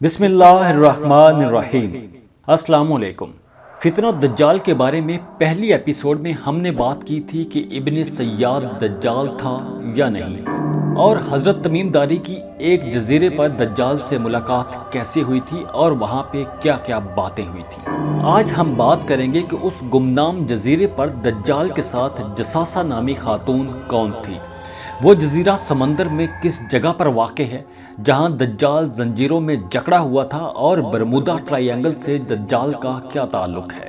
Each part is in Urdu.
بسم اللہ الرحمن الرحیم۔ السلام علیکم۔ فتنہ دجال کے بارے میں پہلی ایپیسوڈ میں ہم نے بات کی تھی کہ ابن سیاد دجال تھا یا نہیں، اور حضرت تمیم داری کی ایک جزیرے پر دجال سے ملاقات کیسے ہوئی تھی اور وہاں پہ کیا کیا باتیں ہوئی تھی۔ آج ہم بات کریں گے کہ اس گمنام جزیرے پر دجال کے ساتھ جساسہ نامی خاتون کون تھی۔ وہ جزیرہ سمندر میں کس جگہ پر واقع ہے جہاں دجال زنجیروں میں جکڑا ہوا تھا، اور برمودا ٹرائی اینگل سے دجال کا کیا تعلق ہے۔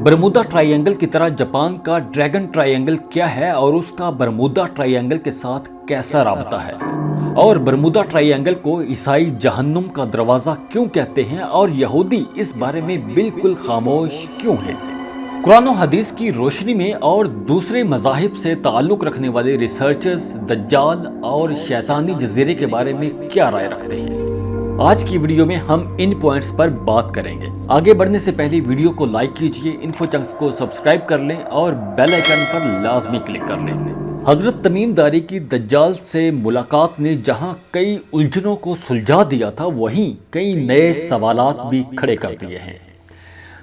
برمودا ٹرائی اینگل کی طرح جاپان کا ڈریگن ٹرائی اینگل کیا ہے اور اس کا برمودا ٹرائی اینگل کے ساتھ کیسا رابطہ ہے، اور برمودا ٹرائی اینگل کو عیسائی جہنم کا دروازہ کیوں کہتے ہیں اور یہودی اس بارے میں بالکل خاموش کیوں ہیں۔ قرآن و حدیث کی روشنی میں اور دوسرے مذاہب سے تعلق رکھنے والے ریسرچرز دجال اور شیطانی جزیرے کے بارے میں کیا رائے رکھتے ہیں۔ آج کی ویڈیو میں ہم ان پوائنٹس پر بات کریں گے۔ آگے بڑھنے سے پہلے ویڈیو کو لائک کیجئے، انفو چنکس کو سبسکرائب کر لیں اور بیل آئیکن پر لازمی کلک کر لیں۔ حضرت تمیم داری کی دجال سے ملاقات نے جہاں کئی الجھنوں کو سلجھا دیا تھا، وہیں کئی نئے سوالات بھی کھڑے کر دیے ہیں۔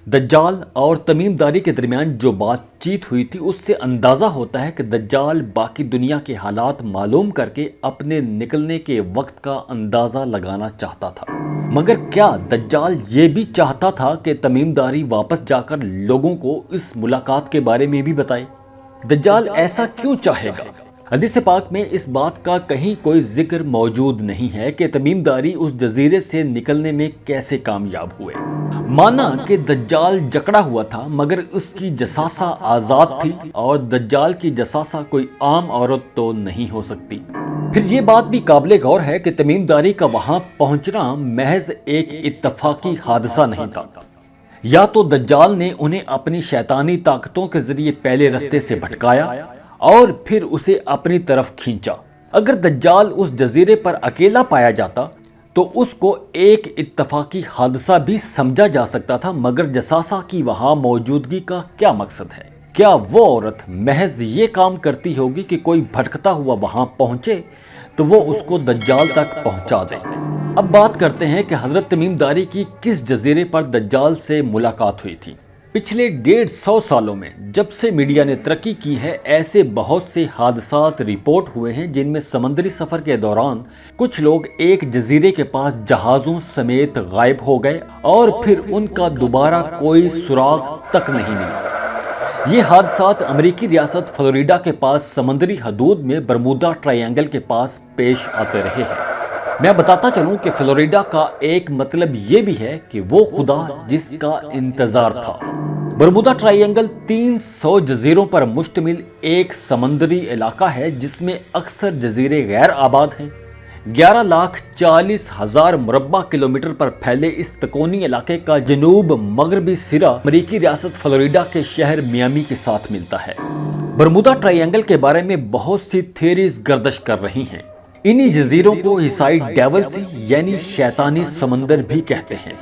دجال اور تمیم داری کے درمیان جو بات چیت ہوئی تھی، اس سے اندازہ ہوتا ہے کہ دجال باقی دنیا کے حالات معلوم کر کے اپنے نکلنے کے وقت کا اندازہ لگانا چاہتا تھا۔ مگر کیا دجال یہ بھی چاہتا تھا کہ تمیم داری واپس جا کر لوگوں کو اس ملاقات کے بارے میں بھی بتائے؟ دجال ایسا کیوں چاہے گا؟ حدیث پاک میں اس بات کا کہیں کوئی ذکر موجود نہیں ہے کہ تمیم داری اس جزیرے سے نکلنے میں کیسے کامیاب ہوئے۔ مانا کہ دجال جکڑا ہوا تھا، مگر اس کی جساسہ آزاد تھی، اور دجال کی جساسہ کوئی عام عورت تو نہیں ہو سکتی۔ پھر یہ بات بھی قابل غور ہے کہ تمیم داری کا وہاں پہنچنا محض ایک اتفاقی حادثہ نہیں تھا، یا تو دجال نے انہیں اپنی شیطانی طاقتوں کے ذریعے پہلے رستے سے بھٹکایا اور پھر اسے اپنی طرف کھینچا۔ اگر دجال اس جزیرے پر اکیلا پایا جاتا تو اس کو ایک اتفاقی حادثہ بھی سمجھا جا سکتا تھا، مگر جساسہ کی وہاں موجودگی کا کیا مقصد ہے؟ کیا وہ عورت محض یہ کام کرتی ہوگی کہ کوئی بھٹکتا ہوا وہاں پہنچے تو وہ اس کو دجال تک پہنچا دے؟ اب بات کرتے ہیں کہ حضرت تمیم داری کی کس جزیرے پر دجال سے ملاقات ہوئی تھی۔ پچھلے 150 سالوں میں جب سے میڈیا نے ترقی کی ہے، ایسے بہت سے حادثات رپورٹ ہوئے ہیں جن میں سمندری سفر کے دوران کچھ لوگ ایک جزیرے کے پاس جہازوں سمیت غائب ہو گئے اور پھر ان کا دوبارہ کوئی سراغ تک نہیں ملا۔ یہ حادثات امریکی ریاست فلوریڈا کے پاس سمندری حدود میں برمودا ٹرائی اینگل کے پاس پیش آتے رہے ہیں۔ میں بتاتا چلوں کہ فلوریڈا کا ایک مطلب یہ بھی ہے کہ وہ خدا جس کا انتظار تھا۔ برمودا ٹرائی اینگل 300 جزیروں پر مشتمل ایک سمندری علاقہ ہے جس میں اکثر جزیرے غیر آباد ہیں۔ 11,40,000 مربع کلومیٹر پر پھیلے اس تکونی علاقے کا جنوب مغربی سرا امریکی ریاست فلوریڈا کے شہر میامی کے ساتھ ملتا ہے۔ برمودا ٹرائی اینگل کے بارے میں بہت سی تھیریز گردش کر رہی ہیں۔ انہی جزیروں کو عیسائی ڈیول سی یعنی شیطانی سمندر بھی کہتے ہیں،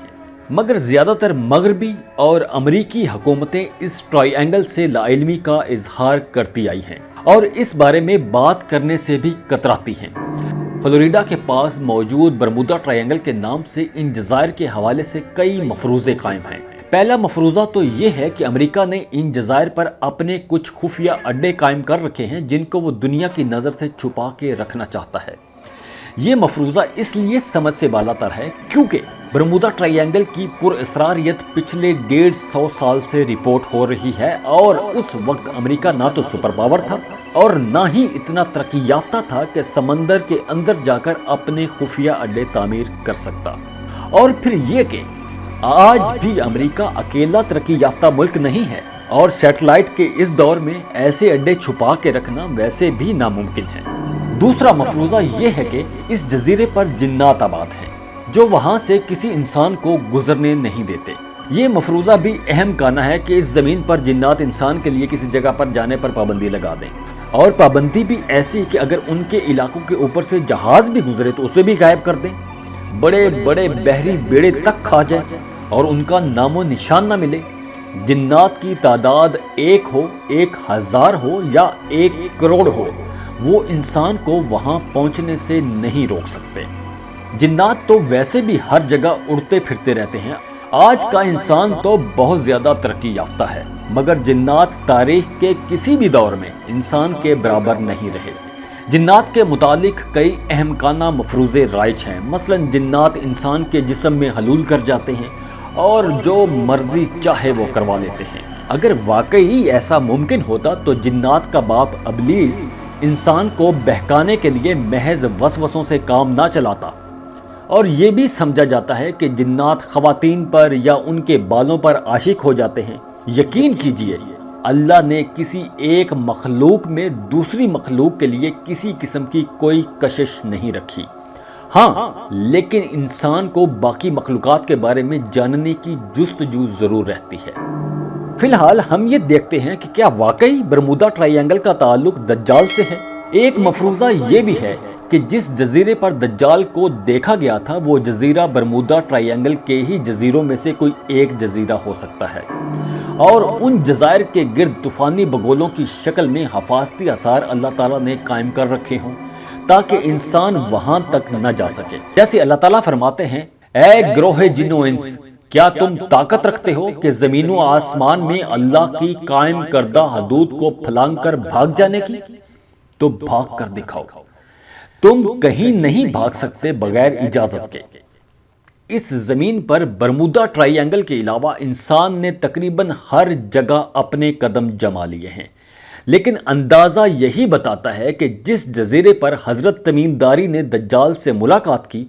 مگر زیادہ تر مغربی اور امریکی حکومتیں اس ٹرائی اینگل سے لاعلمی کا اظہار کرتی آئی ہیں اور اس بارے میں بات کرنے سے بھی کتراتی ہیں۔ فلوریڈا کے پاس موجود برمودا ٹرائی اینگل کے نام سے ان جزائر کے حوالے سے کئی مفروضے قائم ہیں۔ پہلا مفروضہ تو یہ ہے کہ امریکہ نے ان جزائر پر اپنے کچھ خفیہ اڈے قائم کر رکھے ہیں جن کو وہ دنیا کی نظر سے چھپا کے رکھنا چاہتا ہے۔ یہ مفروضہ اس لیے سمجھ سے بالاتر ہے کیونکہ برمودا ٹرائی اینگل کی پر اسراریت پچھلے 150 سال سے رپورٹ ہو رہی ہے، اور اس وقت امریکہ نہ تو سپر پاور تھا اور نہ ہی اتنا ترقی یافتہ تھا کہ سمندر کے اندر جا کر اپنے خفیہ اڈے تعمیر کر سکتا۔ اور پھر یہ کہ آج بھی امریکہ اکیلا ترقی یافتہ ملک نہیں ہے، اور سیٹلائٹ کے اس دور میں ایسے اڈے چھپا کے رکھنا ویسے بھی ناممکن ہے۔ دوسرا مفروضہ یہ ہے کہ اس جزیرے پر جنات آباد ہیں جو وہاں سے کسی انسان کو گزرنے نہیں دیتے۔ یہ مفروضہ بھی اہم کانا ہے کہ اس زمین پر جنات انسان کے لیے کسی جگہ پر جانے پر پابندی لگا دیں، اور پابندی بھی ایسی کہ اگر ان کے علاقوں کے اوپر سے جہاز بھی گزرے تو اسے بھی غائب کر دیں، بڑے بڑے بحری بیڑے تک کھا جائے اور ان کا نام و نشان نہ ملے۔ جنات کی تعداد 1 ہو، 1000 ہو یا 1 کروڑ ہو، وہ انسان کو وہاں پہنچنے سے نہیں روک سکتے۔ جنات تو ویسے بھی ہر جگہ اڑتے پھرتے رہتے ہیں۔ آج کا انسان تو بہت زیادہ ترقی یافتہ ہے، مگر جنات تاریخ کے کسی بھی دور میں انسان کے برابر نہیں رہے۔ جنات کے متعلق کئی اہمکانہ مفروضے رائج ہیں۔ مثلا جنات انسان کے جسم میں حلول کر جاتے ہیں اور جو مرضی چاہے وہ کروا لیتے ہیں۔ اگر واقعی ایسا ممکن ہوتا تو جنات کا باپ ابلیس انسان کو بہکانے کے لیے محض وسوسوں سے کام نہ چلاتا۔ اور یہ بھی سمجھا جاتا ہے کہ جنات خواتین پر یا ان کے بالوں پر عاشق ہو جاتے ہیں۔ یقین کیجئے اللہ نے کسی ایک مخلوق میں دوسری مخلوق کے لیے کسی قسم کی کوئی کشش نہیں رکھی۔ ہاں، لیکن انسان کو باقی مخلوقات کے بارے میں جاننے کی جستجو ضرور رہتی ہے۔ فی الحال ہم یہ دیکھتے ہیں کہ کیا واقعی برمودا ٹرائی اینگل کا تعلق دجال سے ہے۔ ایک مفروضہ یہ بھی ہے کہ جس جزیرے پر دجال کو دیکھا گیا تھا وہ جزیرہ برمودا ٹرائی اینگل کے ہی جزیروں میں سے کوئی ایک جزیرہ ہو سکتا ہے، اور ان جزائر کے گرد طوفانی بگولوں کی شکل میں حفاظتی آثار اللہ تعالیٰ نے قائم کر رکھے ہوں تاکہ انسان وہاں تک نہ جا سکے۔ جیسے اللہ تعالیٰ فرماتے ہیں، اے گروہ جن و انس، کیا تم طاقت رکھتے ہو کہ زمین و آسمان میں اللہ کی قائم کردہ حدود کو پھلانگ کر بھاگ جانے کی؟ تو بھاگ کر دکھاؤ۔ تم کہیں نہیں بھاگ سکتے بغیر اجازت کے۔ اس زمین پر برمودا ٹرائی اینگل کے علاوہ انسان نے تقریباً ہر جگہ اپنے قدم جما لیے ہیں، لیکن اندازہ یہی بتاتا ہے کہ جس جزیرے پر حضرت تمیم داری نے دجال سے ملاقات کی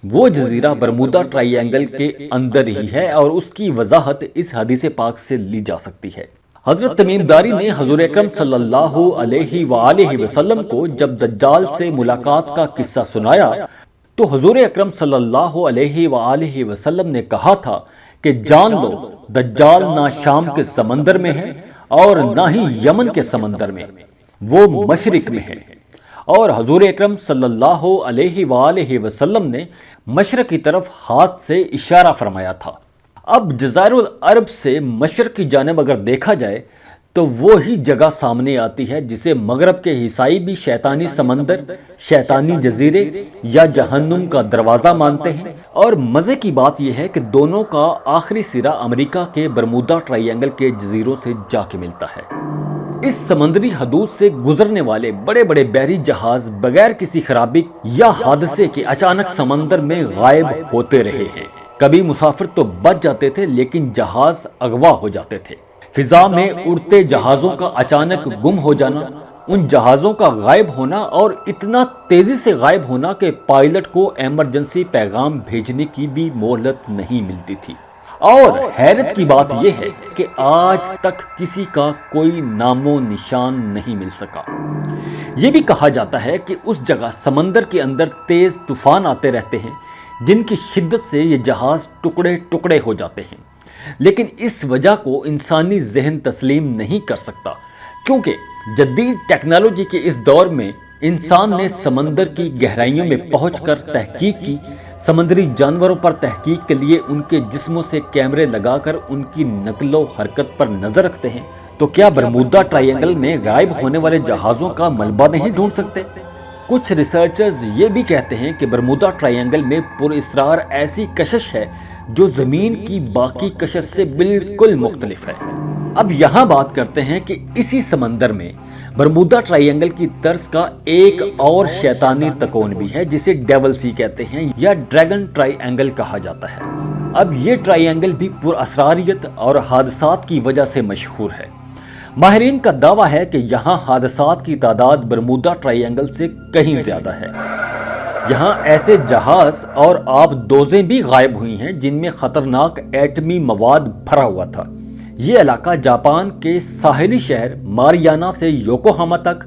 وہ جزیرہ برمودا ٹرائی اینگل کے اندر ہی ہے، اور اس کی وضاحت اس حدیث پاک سے لی جا سکتی ہے۔ حضرت تمیم داری نے حضور اکرم صلی اللہ علیہ وآلہ وسلم کو جب دجال سے ملاقات کا قصہ سنایا تو حضور اکرم صلی اللہ علیہ وآلہ وسلم نے کہا تھا کہ جان لو دجال نہ شام کے سمندر میں ہے اور نہ ہی یمن کے سمندر میں، وہ مشرق میں ہے۔ اور حضور اکرم صلی اللہ علیہ وآلہ وسلم نے مشرق کی طرف ہاتھ سے اشارہ فرمایا تھا۔ اب جزائر العرب سے مشرق کی جانب اگر دیکھا جائے تو وہی جگہ سامنے آتی ہے جسے مغرب کے عیسائی بھی شیطانی سمندر، شیطانی جزیرے یا جہنم کا دروازہ مانتے ہیں۔ اور مزے کی بات یہ ہے کہ دونوں کا آخری سرا امریکہ کے برمودا ٹرائی اینگل کے جزیروں سے جا کے ملتا ہے۔ اس سمندری حدود سے گزرنے والے بڑے بڑے بحری جہاز بغیر کسی خرابی یا حادثے کے اچانک سمندر میں غائب ہوتے رہے ہیں۔ کبھی مسافر تو بچ جاتے تھے لیکن جہاز اغوا ہو جاتے تھے۔ فضا میں اڑتے جہازوں کا اچانک گم ہو جانا، ان جہازوں کا غائب ہونا اور اتنا تیزی سے غائب ہونا کہ پائلٹ کو ایمرجنسی پیغام بھیجنے کی بھی مہلت نہیں ملتی تھی۔ اور حیرت کی بات یہ ہے کہ آج تک کسی کا کوئی نام و نشان نہیں مل سکا۔ یہ بھی کہا جاتا ہے کہ اس جگہ سمندر کے اندر تیز طوفان آتے رہتے ہیں جن کی شدت سے یہ جہاز ٹکڑے ٹکڑے ہو جاتے ہیں، لیکن اس وجہ کو انسانی ذہن تسلیم نہیں کر سکتا، کیونکہ جدید ٹیکنالوجی کے اس دور میں انسان نے سمندر کی گہرائیوں میں پہنچ کر تحقیق کی، سمندری جانوروں پر تحقیق کے لیے ان کے جسموں سے کیمرے لگا کر ان کی نقل و حرکت پر نظر رکھتے ہیں، تو کیا برمودا ٹرائی اینگل میں غائب ہونے والے جہازوں کا ملبہ نہیں ڈھونڈ سکتے؟ کچھ ریسرچرز یہ بھی کہتے ہیں کہ برمودا ٹرائی اینگل میں پر اسرار ایسی کشش ہے جو زمین کی باقی کشش سے بالکل مختلف ہے۔ اب یہاں بات کرتے ہیں کہ اسی سمندر میں برمودا ٹرائی اینگل کی طرز کا ایک اور شیطانی تکون بھی ہے جسے ڈیول سی کہتے ہیں یا ڈریگن ٹرائی اینگل کہا جاتا ہے۔ اب یہ ٹرائی اینگل بھی پر اسراریت اور حادثات کی وجہ سے مشہور ہے۔ ماہرین کا دعویٰ ہے کہ یہاں حادثات کی تعداد برمودا ٹرائی اینگل سے کہیں زیادہ ہے۔ یہاں ایسے جہاز اور آب دوزیں بھی غائب ہوئی ہیں جن میں خطرناک ایٹمی مواد بھرا ہوا تھا۔ یہ علاقہ جاپان کے ساحلی شہر ماریانا سے یوکوہاما تک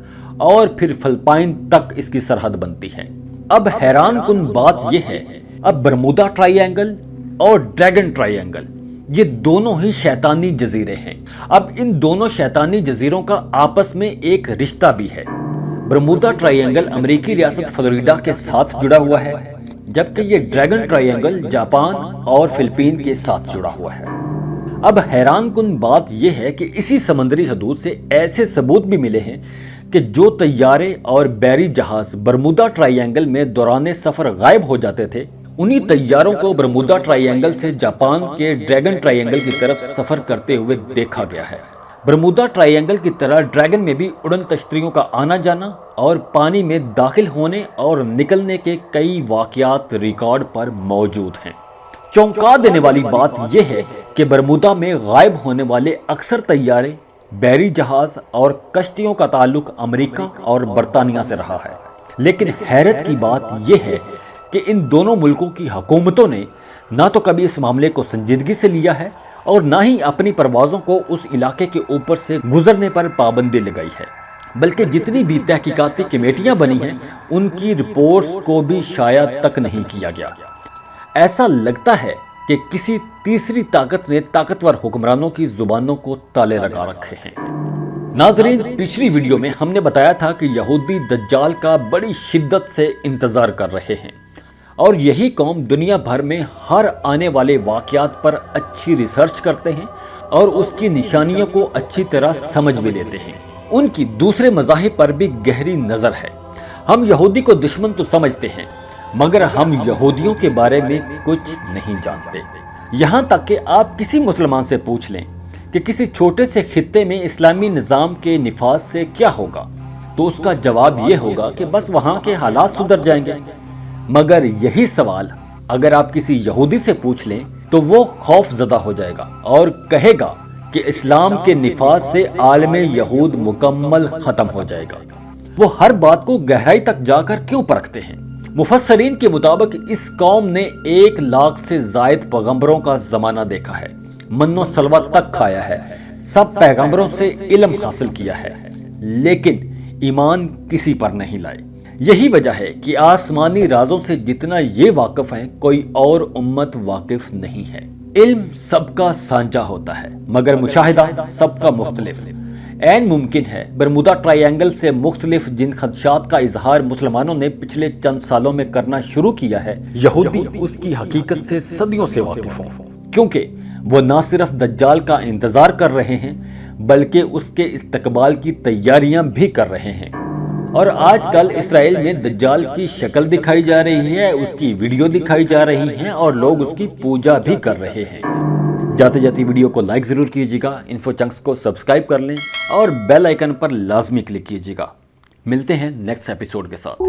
اور پھر فلپائن تک اس کی سرحد بنتی ہے۔ اب حیران کن بات یہ ہے، اب برمودا ٹرائی اینگل اور ڈریگن ٹرائی اینگل یہ دونوں ہی شیطانی جزیرے ہیں۔ اب ان دونوں شیطانی جزیروں کا آپس میں ایک رشتہ بھی ہے۔ برمودا ٹرائی اینگل امریکی ریاست فلوریڈا کے ساتھ جڑا ہوا ہے، جبکہ یہ ڈریگن ٹرائی اینگل جاپان اور فلپین کے ساتھ جڑا ہوا ہے۔ اب حیران کن بات یہ ہے کہ اسی سمندری حدود سے ایسے ثبوت بھی ملے ہیں کہ جو طیارے اور بحری جہاز برمودا ٹرائی اینگل میں دوران سفر غائب ہو جاتے تھے، انہی طیاروں کو برمودا ٹرائی اینگل سے جاپان کے ڈریگن ٹرائی اینگل کی طرف سفر کرتے ہوئے دیکھا گیا ہے۔ برمودا ٹرائی اینگل کی طرح ڈریگن میں بھی اڑن تشتریوں کا آنا جانا اور پانی میں داخل ہونے اور نکلنے کے کئی واقعات ریکارڈ پر موجود ہیں۔ چونکا دینے والی بات یہ ہے کہ برمودا میں غائب ہونے والے اکثر طیارے، بحری جہاز اور کشتیوں کا تعلق امریکہ اور برطانیہ سے رہا ہے، لیکن حیرت کی بات یہ ہے کہ ان دونوں ملکوں کی حکومتوں نے نہ تو کبھی اس معاملے کو سنجیدگی سے لیا ہے اور نہ ہی اپنی پروازوں کو اس علاقے کے اوپر سے گزرنے پر پابندی لگائی ہے، بلکہ جتنی بھی تحقیقاتی کمیٹیاں بنی ہیں ان کی رپورٹس کو بھی شائع تک نہیں کیا گیا۔ ایسا لگتا ہے کہ کسی تیسری طاقت نے طاقتور حکمرانوں کی زبانوں کو تالے لگا رکھے ہیں۔ ناظرین، پچھلی ویڈیو میں ہم نے بتایا تھا کہ یہودی دجال کا بڑی شدت سے انتظار کر رہے ہیں اور یہی قوم دنیا بھر میں ہر آنے والے واقعات پر اچھی ریسرچ کرتے ہیں اور اس کی نشانیوں کو اچھی طرح سمجھ بھی لیتے ہیں۔ ان کی دوسرے مذاہب پر بھی گہری نظر ہے۔ ہم یہودی کو دشمن تو سمجھتے ہیں، مگر ہم یہودیوں کے بارے میں کچھ نہیں جانتے۔ یہاں تک کہ آپ کسی مسلمان سے پوچھ لیں کہ کسی چھوٹے سے خطے میں اسلامی نظام کے نفاذ سے کیا ہوگا، تو اس کا جواب یہ ہوگا کہ بس وہاں کے حالات سدھر جائیں گے۔ مگر یہی سوال اگر آپ کسی یہودی سے پوچھ لیں تو وہ خوف زدہ ہو جائے گا اور کہے گا کہ اسلام کے نفاذ سے عالم یہود مکمل ختم ہو جائے گا۔ وہ ہر بات کو گہرائی تک جا کر کیوں پرکھتے ہیں؟ مفسرین کے مطابق اس قوم نے 1,00,000 سے زائد پیغمبروں کا زمانہ دیکھا ہے، من و سلوہ تک کھایا ہے، سب پیغمبروں سے علم حاصل کیا ہے، لیکن ایمان کسی پر نہیں لائے۔ یہی وجہ ہے کہ آسمانی رازوں سے جتنا یہ واقف ہے کوئی اور امت واقف نہیں ہے۔ علم سب کا سانجا ہوتا ہے مگر مشاہدہ سب کا مختلف۔ عین ممکن ہے برمودا ٹرائی اینگل سے مختلف جن خدشات کا اظہار مسلمانوں نے پچھلے چند سالوں میں کرنا شروع کیا ہے، یہودی اس کی حقیقت سے صدیوں سے واقف ہوں، کیونکہ وہ نہ صرف دجال کا انتظار کر رہے ہیں بلکہ اس کے استقبال کی تیاریاں بھی کر رہے ہیں۔ اور آج کل اسرائیل میں دجال کی شکل دکھائی جا رہی ہے، اس کی ویڈیو دکھائی جا رہی ہیں اور لوگ اس کی پوجا بھی کر رہے ہیں۔ جاتے جاتی ویڈیو کو لائک ضرور کیجیے گا، انفو چنکس کو سبسکرائب کر لیں اور بیل آئیکن پر لازمی کلک کیجیے گا۔ ملتے ہیں نیکسٹ ایپیسوڈ کے ساتھ۔